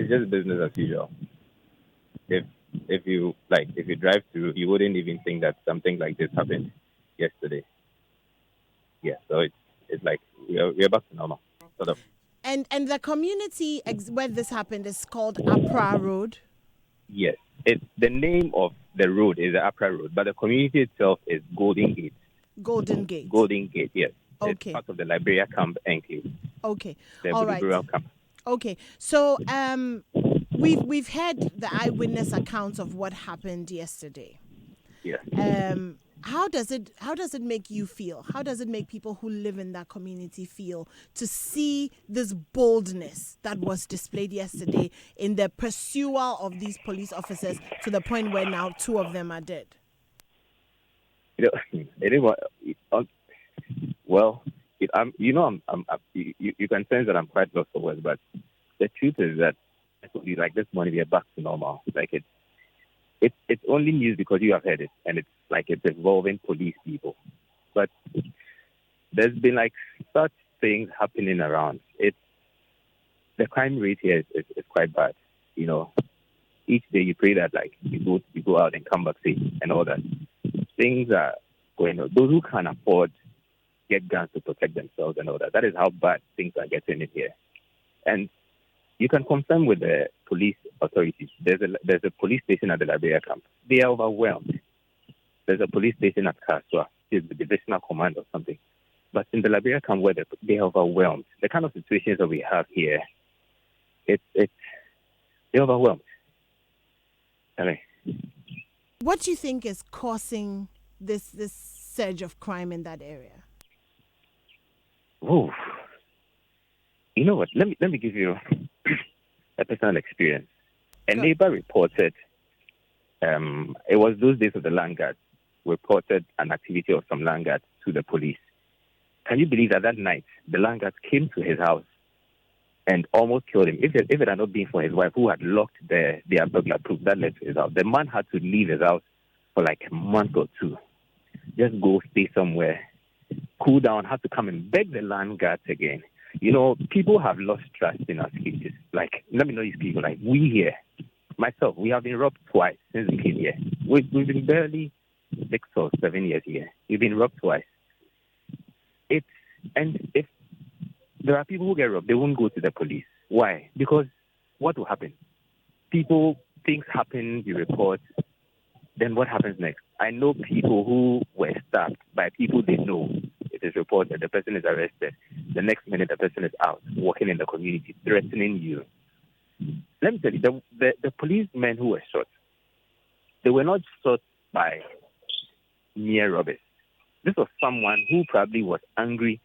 it's just business as usual. If if you drive through, you wouldn't even think that something like this happened yesterday. Yeah, so it's like we're back to normal, sort of. And the community where this happened is called Apra Road. Yes, it's the name of the road is the Upper Road, but the community itself is Golden Gate. Golden Gate. Golden Gate, yes, it's Okay. part of the Liberia Camp Enclave, Okay. the All right. Budiburial Camp. Okay. So we've heard the eyewitness accounts of what happened yesterday. Yes. How does it make you feel? How does it make people who live in that community feel to see this boldness that was displayed yesterday in the pursual of these police officers to the point where now two of them are dead? You know, it is what. Well, you can sense that I'm quite lost for words, but the truth is that I told you, like this morning, we are back to normal. Like it's only news because you have heard it, and it's like it's involving police people. But there's been like such things happening around. It's the crime rate here is quite bad. You know, each day you pray that like you go out and come back safe and all that. Things are going on. Those who can afford get guns to protect themselves and all that. That is how bad things are getting in here. And you can confirm with the police authorities. There's a police station at the Liberia camp. They are overwhelmed. There's a police station at Kaswa. It's the divisional command or something. But in the Liberia camp, where they are overwhelmed, the kind of situations that we have here, it's they're overwhelmed. I mean, What do you think is causing this surge of crime in that area? oh, you know what? Let me give you a personal experience. A Good. neighbor reported, it was those days of the land guard, reported an activity of some land guards to the police. Can you believe that night the land guards came to his house and almost killed him? If it had not been for his wife who had locked their burglar proof that led to his house, the man had to leave his house for like a month or two. Just go stay somewhere, cool down, had to come and beg the land guards again. You know, people have lost trust in us cases. Like, let me know these people. Like, we here, myself, we have been robbed twice since we came here. We've been barely 6 or 7 years here. We've been robbed twice. And if there are people who get robbed, they won't go to the police. Why? Because what will happen? Things happen, you report, then what happens next? I know people who were stabbed by people they know. It is reported the person is arrested. The next minute, the person is out, walking in the community, threatening you. Let me tell you, the policemen who were shot, they were not shot by mere robbers. This was someone who probably was angry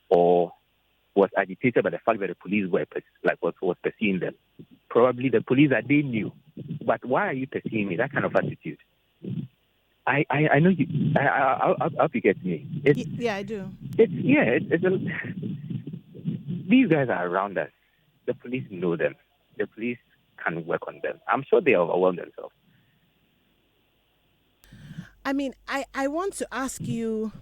or was agitated by the fact that the police was pursuing them. Probably the police that they knew. But why are you pursuing me? That kind of attitude. I know you. I'll hope you get me. Yeah, I do. These guys are around us. The police know them. The police can work on them. I'm sure they overwhelm themselves. I mean, I want to ask you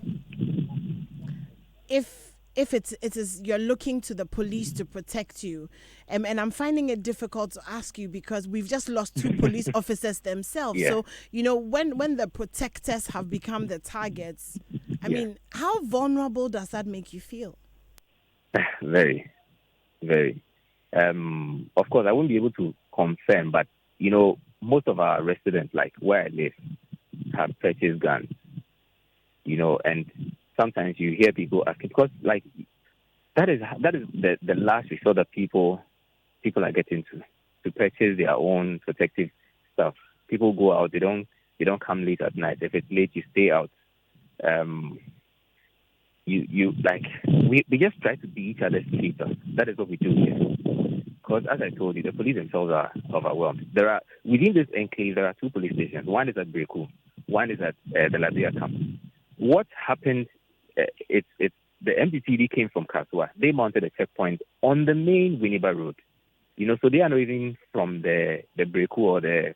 if it is you're looking to the police to protect you, and I'm finding it difficult to ask you because we've just lost two police officers themselves. Yeah. So when the protectors have become the targets, I Yeah. mean, how vulnerable does that make you feel? Very, very. Of course, I won't be able to confirm, but most of our residents, like where I live, have purchased guns. And sometimes you hear people asking because, like, that is the last resort that people are getting to purchase their own protective stuff. People go out; they don't come late at night. If it's late, you stay out. You like we just try to be each other's keepers. That is what we do here. Because as I told you, the police themselves are overwhelmed. Within this enclave there are two police stations. One is at Breku, one is at the Liberia camp. What happened? It's the MPTD came from Kaswa. They mounted a checkpoint on the main Winneba Road. So they are not even from the Breku or the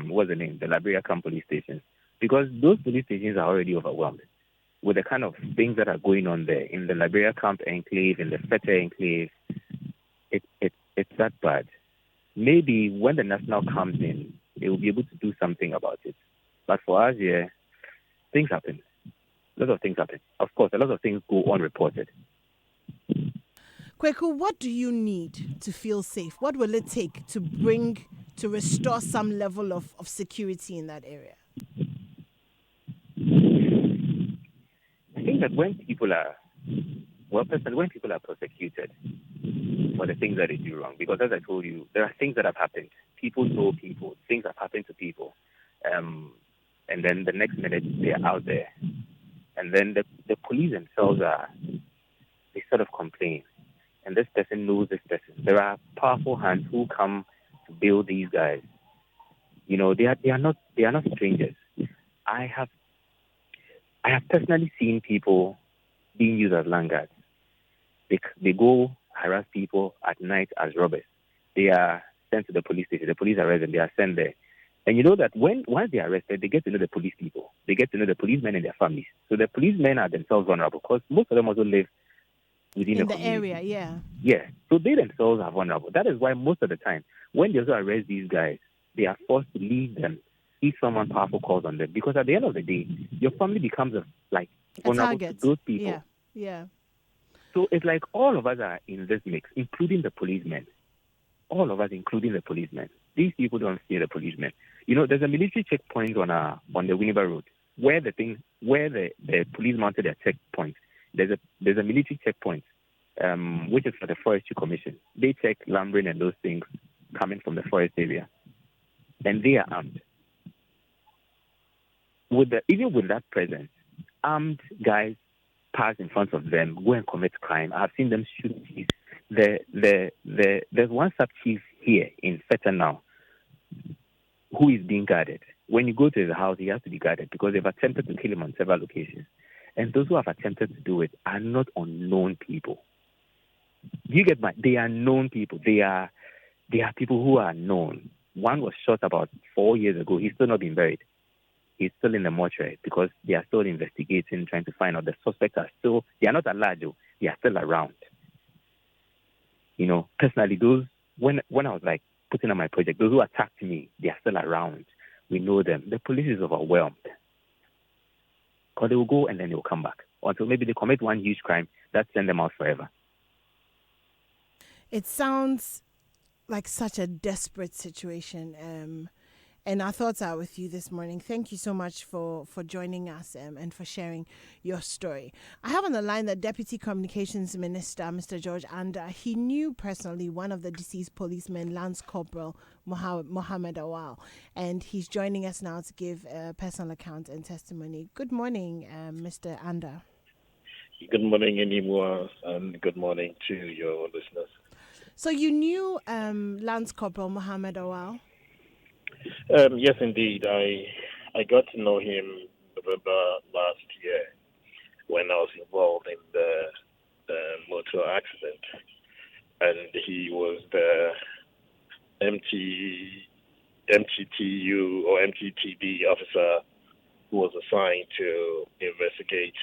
what's the name, the Liberia camp police stations, because those police stations are already overwhelmed with the kind of things that are going on there in the Liberia camp enclave, in the Fete enclave. It's that bad. maybe when the national comes in, they will be able to do something about it. But for us here, things happen. A lot of things happen. Of course, a lot of things go unreported. Kweku, what do you need to feel safe? What will it take to restore some level of security in that area? I think that when people are prosecuted for the things that they do wrong, because as I told you, there are things that have happened. People know people. Things have happened to people. And then the next minute, they're out there. And then the police themselves they sort of complain. And this person knows this person. There are powerful hands who come to bail these guys. You know, they are not strangers. I have personally seen people being used as lanyards. They go harass people at night as robbers. They are sent to the police station. The police arrest them. They are sent there. And you know that once they are arrested, they get to know the police people. They get to know the policemen and their families. So the policemen are themselves vulnerable because most of them also live within in the community. Area, yeah. Yeah. So they themselves are vulnerable. That is why most of the time, when they also arrest these guys, they are forced to leave them if someone powerful calls on them. Because at the end of the day, your family becomes vulnerable to those people. Yeah. So it's like all of us are in this mix, including the policemen. All of us, including the policemen. These people don't fear the policemen. You know, there's a military checkpoint on the Winneba Road where the police mounted their checkpoint. There's a military checkpoint, which is for the Forestry Commission. They check lumbering and those things coming from the forest area, and they are armed. Even with that presence, armed guys pass in front of them, go and commit crime. I've seen them shoot chiefs. There's one sub chief here in Feta now who is being guarded. When you go to his house, he has to be guarded because they've attempted to kill him on several occasions. And those who have attempted to do it are not unknown people. You get they are known people. They are people who are known. One was shot about 4 years ago. He's still not been buried. He's still in the mortuary because they are still investigating, trying to find out. The suspects they are not alive, though. They are still around. You know, personally, when I was putting on my project, those who attacked me, they are still around. We know them. The police is overwhelmed. Because they will go and then they will come back. Until maybe they commit one huge crime, that send them out forever. It sounds like such a desperate situation. And our thoughts are with you this morning. Thank you so much for joining us and for sharing your story. I have on the line the Deputy Communications Minister, Mr. George Anda. He knew personally one of the deceased policemen, Lance Corporal Mohammed Awal, and he's joining us now to give a personal account and testimony. Good morning, Mr. Anda. Good morning, Enimwa, and good morning to your listeners. So you knew Lance Corporal Mohammed Awal? Yes, indeed. I got to know him November last year when I was involved in the motor accident, and he was the MTTU or MTTB officer who was assigned to investigate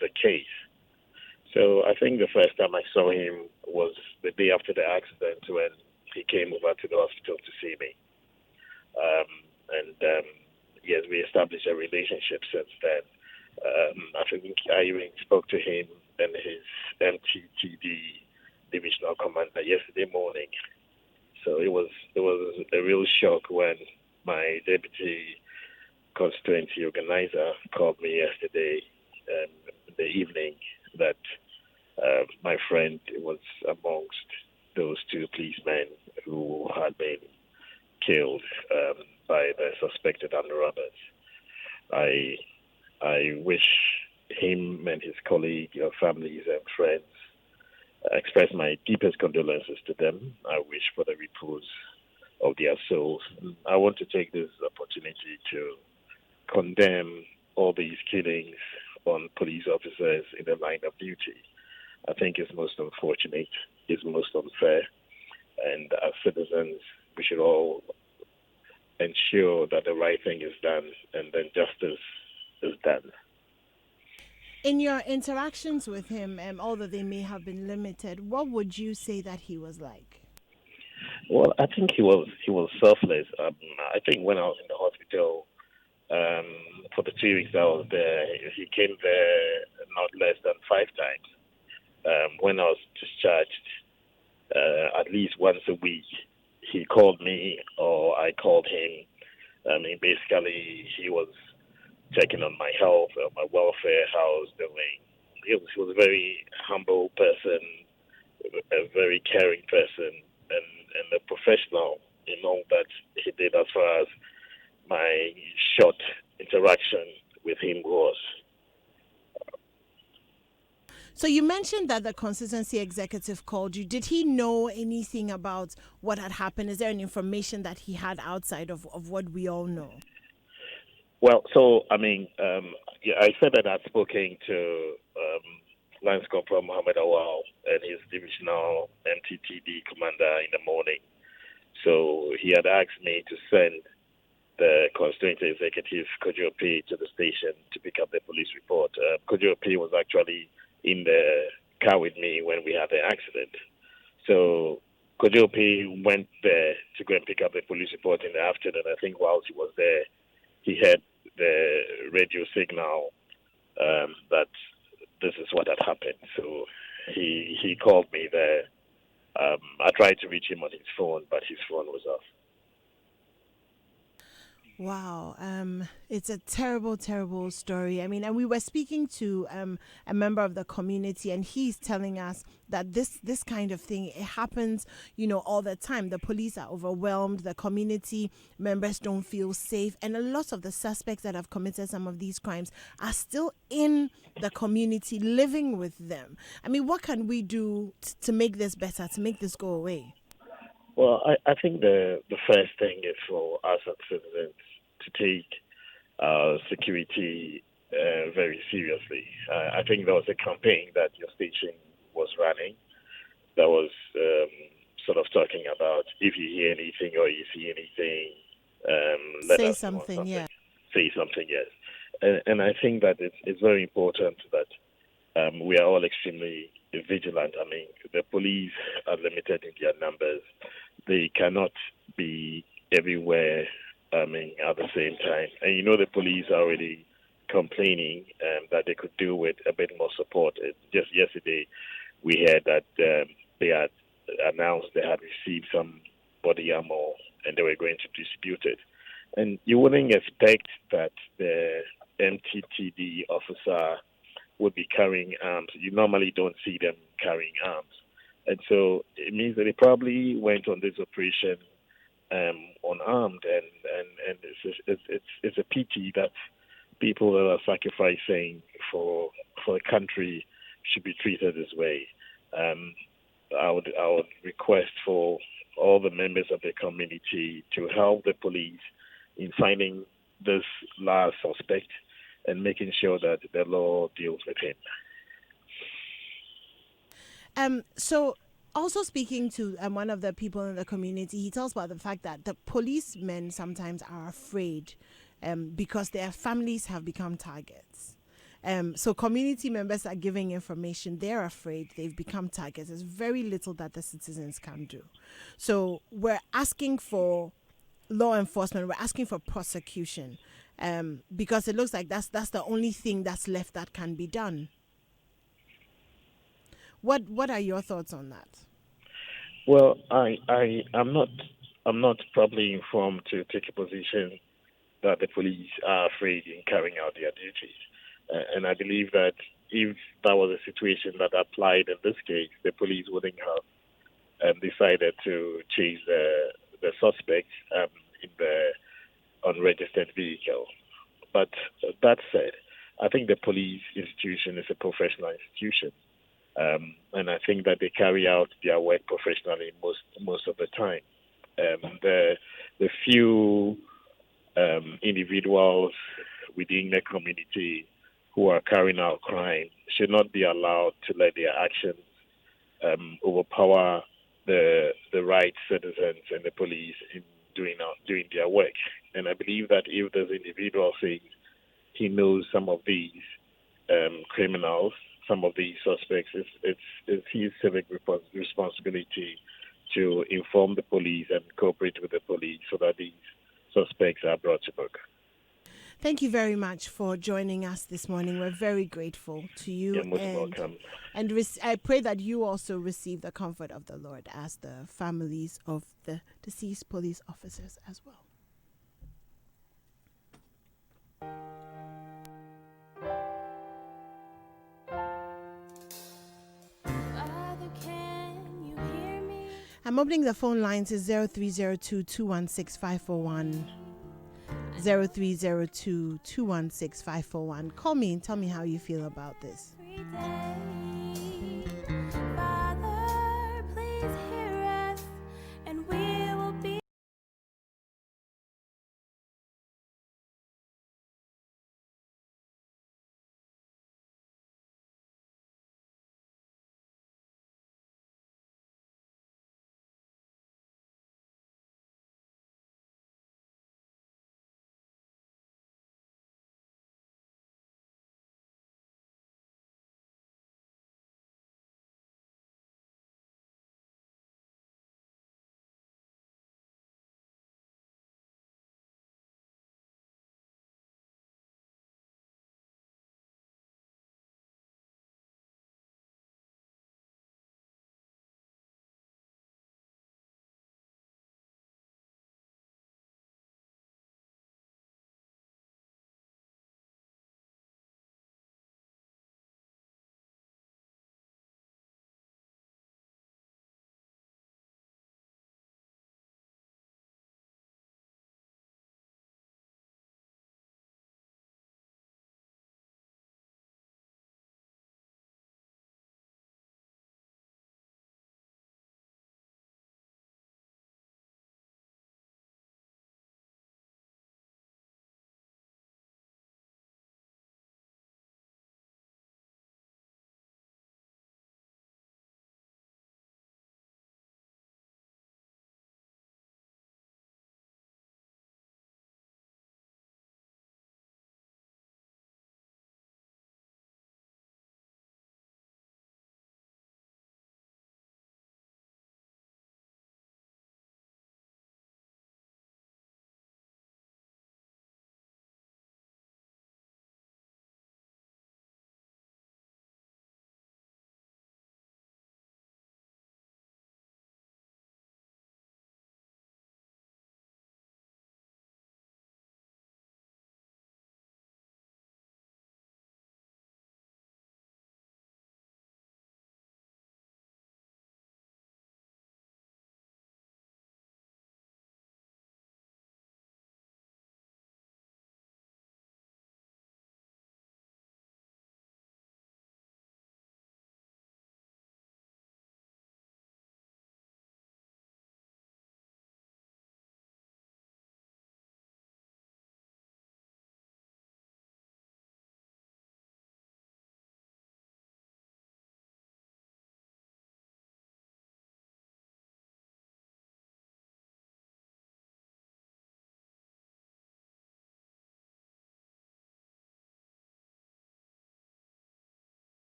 the case. So I think the first time I saw him was the day after the accident when he came over to the hospital to see me. Yes, we established a relationship since then. I think I even spoke to him and his MTTD divisional commander yesterday morning. So it was a real shock when my deputy constituency organizer called me yesterday in the evening that my friend was amongst those two policemen who had been killed by the suspected armed robbers. I wish him and his colleague, families and friends, express my deepest condolences to them. I wish for the repose of their souls. I want to take this opportunity to condemn all these killings on police officers in the line of duty. I think it's most unfortunate, it's most unfair, and as citizens, we should all ensure that the right thing is done and then justice is done. In your interactions with him, although they may have been limited, what would you say that he was like? Well, I think he was selfless. I think when I was in the hospital for the 2 weeks I was there, he came there not less than 5 times. When I was discharged, at least once a week, he called me or I called him. I mean, basically, he was checking on my health, my welfare, how I was doing. He was a very humble person, a very caring person, and a professional in all that he did as far as my short interaction with him was. So you mentioned that the consistency executive called you. Did he know anything about what had happened? Is there any information that he had outside of what we all know? Well, so I mean, yeah, I said that I'd spoken to Lance Corporal Mohammed Awal and his divisional MTTD commander in the morning. So he had asked me to send the constituent executive Kojo P to the station to pick up the police report. Kojo P was actually in the car with me when we had the accident. So Kojo P went there to go and pick up the police report in the afternoon. I think whilst he was there, he heard the radio signal that this is what had happened. So he called me there. I tried to reach him on his phone, but his phone was off. Wow, it's a terrible, terrible story. I mean, and we were speaking to a member of the community, and he's telling us that this kind of thing, it happens, all the time. The police are overwhelmed, the community members don't feel safe, and a lot of the suspects that have committed some of these crimes are still in the community, living with them. I mean, what can we do to make this better, to make this go away? Well, I think the first thing is for us as citizens to take security very seriously. I think there was a campaign that your station was running that was sort of talking about if you hear anything or you see anything, let Say us know something, something. yeah. Say something, yes. And I think that it's very important that we are all extremely vigilant. I mean, the police are limited in their numbers. They cannot be everywhere, I mean, at the same time. And the police are already complaining that they could do with a bit more support. Just yesterday, we heard that they had announced they had received some body armor and they were going to distribute it. And you wouldn't expect that the MTTD officer would be carrying arms. You normally don't see them carrying arms. And so it means that they probably went on this operation unarmed, and it's a pity that people that are sacrificing for the country should be treated this way. I would request for all the members of the community to help the police in finding this last suspect and making sure that the law deals with him. So also speaking to one of the people in the community, he tells about the fact that the policemen sometimes are afraid because their families have become targets. So community members are giving information. They're afraid they've become targets. There's very little that the citizens can do. So we're asking for law enforcement. We're asking for prosecution because it looks like that's the only thing that's left that can be done. What are your thoughts on that? Well, I'm not properly informed to take a position that the police are afraid in carrying out their duties. And I believe that if that was a situation that applied in this case, the police wouldn't have decided to chase the suspect in the unregistered vehicle. But that said, I think the police institution is a professional institution. And I think that they carry out their work professionally most of the time. The few individuals within the community who are carrying out crime should not be allowed to let their actions overpower the right citizens and the police in doing their work. And I believe that if this individual says he knows some of these criminals, some of these suspects, it's his civic responsibility to inform the police and cooperate with the police so that these suspects are brought to book. Thank you very much for joining us this morning. We're very grateful to you. You're most welcome. And I pray that you also receive the comfort of the Lord as the families of the deceased police officers as well. Father, can you hear me? I'm opening the phone lines is 0302 216 541. 0302 216 541. Call me and tell me how you feel about this. Every day.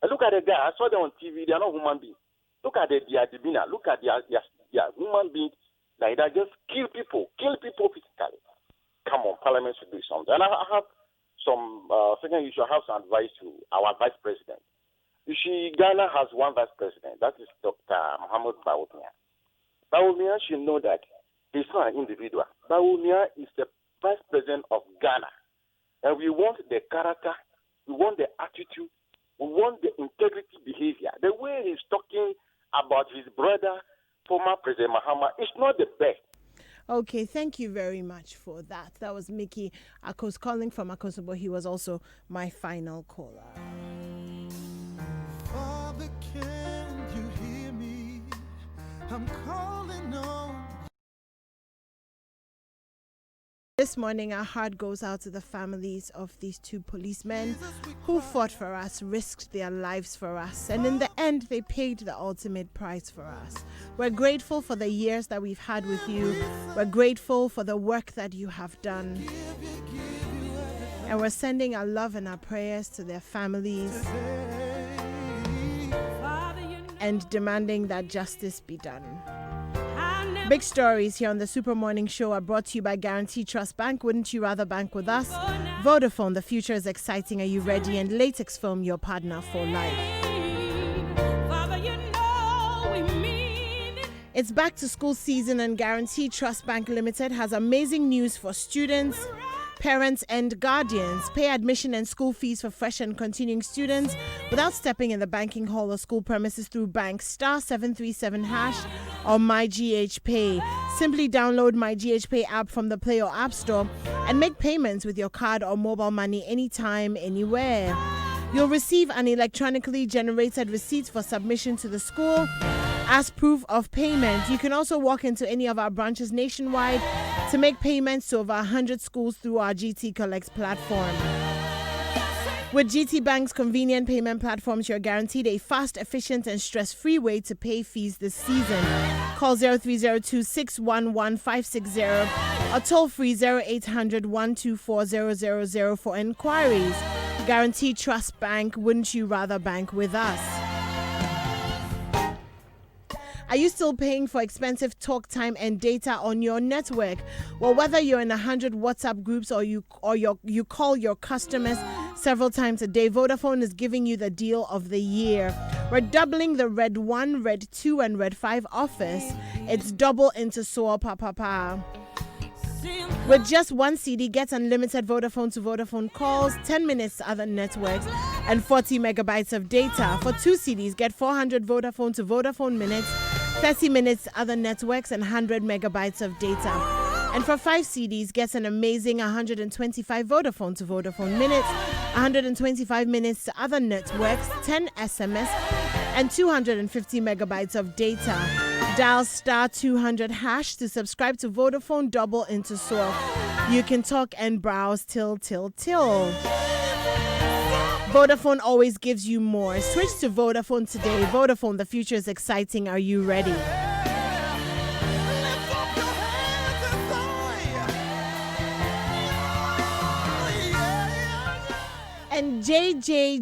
And look at the guy. I saw them on TV. They are not human beings. Look at their demeanor. Look at their human beings like that. Just kill people physically. Come on, Parliament should do something. And I have some second issue. I have some advice to our Vice President. You see, Ghana has one Vice President. That is Dr. Mohamed Bawumia. Bawumia should know that he's not an individual. Bawumia is the Vice President of Ghana. And we want the character, we want the attitude, we want the integrity behavior. The way he's talking about his brother, former President Mahama, is not the best. Okay, thank you very much for that. That was Mickey Akos calling from Akosobo. He was also my final caller. Father, can you hear me? I'm calling on. This morning, our heart goes out to the families of these two policemen who fought for us, risked their lives for us, and in the end, they paid the ultimate price for us. We're grateful for the years that we've had with you. We're grateful for the work that you have done. And we're sending our love and our prayers to their families and demanding that justice be done. Big stories here on the Super Morning Show are brought to you by Guarantee Trust Bank. Wouldn't you rather bank with us? Vodafone, the future is exciting. Are you ready? And Latex Film, your partner for life. It's back to school season, and Guarantee Trust Bank Limited has amazing news for students, parents and guardians. Pay admission and school fees for fresh and continuing students without stepping in the banking hall or school premises through bank *737# or MyGHPay. Simply download MyGHPay app from the Play or App Store and make payments with your card or mobile money anytime, anywhere. You'll receive an electronically generated receipt for submission to the school as proof of payment. You can also walk into any of our branches nationwide to make payments to over 100 schools through our GT Collects platform. With GT Bank's convenient payment platforms, you're guaranteed a fast, efficient, and stress-free way to pay fees this season. Call 0302-611-560 or toll-free 0800-124-000 for inquiries. Guarantee Trust Bank. Wouldn't you rather bank with us? Are you still paying for expensive talk time and data on your network? Well, whether you're in 100 WhatsApp groups or you call your customers several times a day, Vodafone is giving you the deal of the year. We're doubling the Red 1, Red 2, and Red 5 offers. It's double into Soar Papa. With just one CD, get unlimited Vodafone to Vodafone calls, 10 minutes to other networks, and 40 megabytes of data. For 2 CDs, get 400 Vodafone to Vodafone minutes, 30 minutes to other networks, and 100 megabytes of data. And for 5 CDs, get an amazing 125 Vodafone to Vodafone minutes, 125 minutes to other networks, 10 SMS, and 250 megabytes of data. Dial *200# to subscribe to Vodafone Double into Soar. You can talk and browse till. Vodafone always gives you more. Switch to Vodafone today. Vodafone, the future is exciting. Are you ready? And JC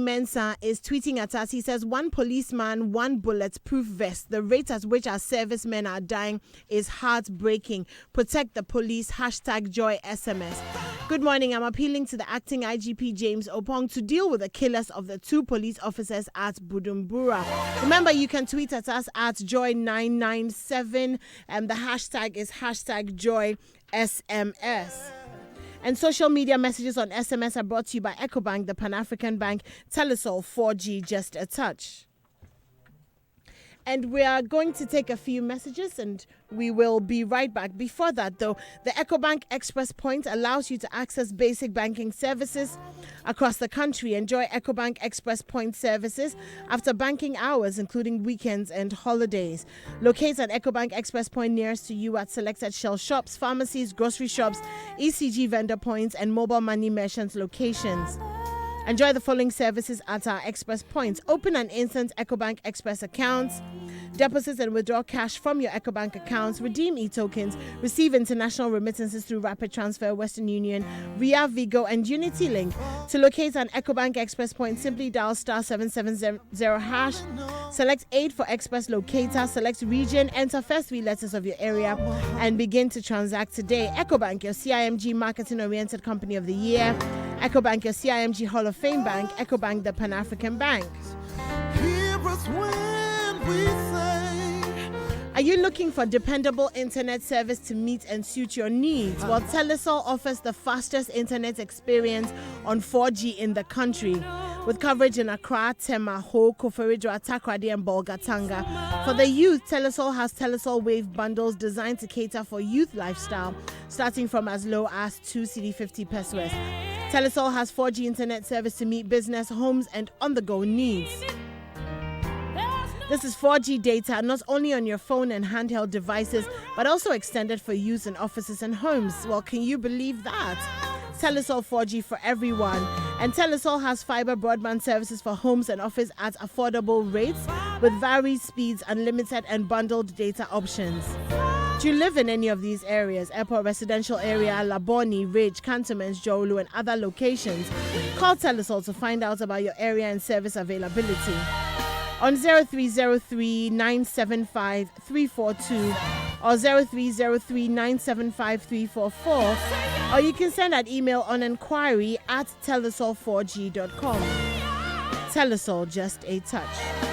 Mensah is tweeting at us. He says, "One policeman, one bulletproof vest. The rate at which our servicemen are dying is heartbreaking. Protect the police. #Joy SMS." Good morning. I'm appealing to the acting IGP James Opong to deal with the killers of the 2 police officers at Bujumbura. Remember, you can tweet at us at Joy997 and the hashtag is #JoySMS. And social media messages on SMS are brought to you by EcoBank, the Pan-African Bank. Telesol 4G, just a touch. And we are going to take a few messages and we will be right back. Before that, though, the EcoBank Express Point allows you to access basic banking services across the country. Enjoy EcoBank Express Point services after banking hours, including weekends and holidays. Locate an EcoBank Express Point nearest to you at selected Shell shops, pharmacies, grocery shops, ECG vendor points, and mobile money merchants locations. Enjoy the following services at our Express points. Open an instant EcoBank Express account. Deposit and withdraw cash from your EcoBank accounts. Redeem e-tokens. Receive international remittances through Rapid Transfer, Western Union, Ria, Vigo, and Unity Link. To locate an EcoBank Express point, simply dial star 770 hash. Select 8 for Express Locator. Select region. Enter first 3 letters of your area and begin to transact today. EcoBank, your CIMG marketing-oriented company of the year. EcoBank, your CIMG Hall of Fame bank. EcoBank, the Pan-African Bank. Hear us when we say, Are you looking for dependable internet service to meet and suit your needs? Well, Telesol offers the fastest internet experience on 4G in the country, with coverage in Accra, Tema, Ho, Koforidua, Takrady, and Bolgatanga. For the youth, Telesol has Telesol Wave bundles designed to cater for youth lifestyle, starting from as low as 2 CD50 pesos. Telesol has 4G internet service to meet business, homes, and on-the-go needs. This is 4G data not only on your phone and handheld devices, but also extended for use in offices and homes. Well, can you believe that? Telesol 4G for everyone. And Telesol has fiber broadband services for homes and office at affordable rates with varied speeds, unlimited and bundled data options. Do you live in any of these areas? Airport Residential Area, Laboni, Ridge, Cantonments, Jolu, and other locations? Call Telesol to find out about your area and service availability on 0303 975 342 or 0303 975 344, or you can send an email on inquiry@telesol4g.com. Telesol, just a touch.